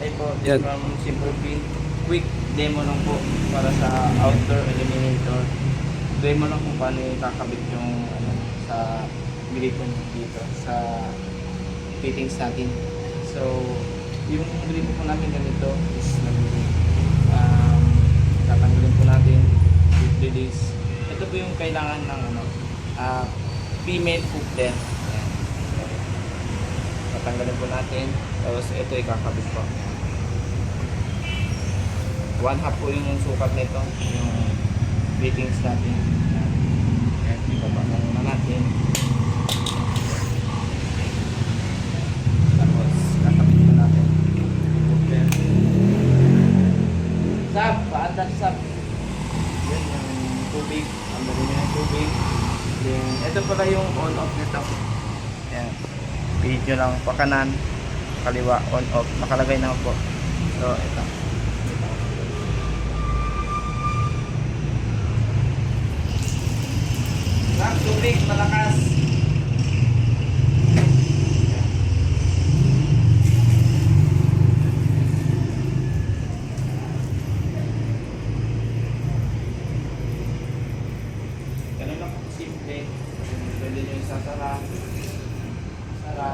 Ay po, Yan. from Simple Pin. Quick demo lang po para sa outdoor eliminator. Demo lang kung paano kakabit yung ano, sa gripon dito sa fittings natin. So, yung gripon po namin ganito is tatanggalin po natin with release. Ito po yung kailangan ng ano, female coupler. Ayan. Tatanggalin po natin. Tapos ito ikakabit po. 1/2 po yung sukat nito, yung fittings natin. Ayan, ibaba muna natin. Tapos kakabit po natin. Coupler. Sab, paandar sab. Yan yung tubig. Ang dali na yung tubig. Then, ito pala yung on-off nito. Ayan. Video lang pa kanan, kaliwa, on-off. Nakalagay na po. So, ito. Sab, tubig, malakas. Ganun lang po simple. Pwede nyo isasara. Sara.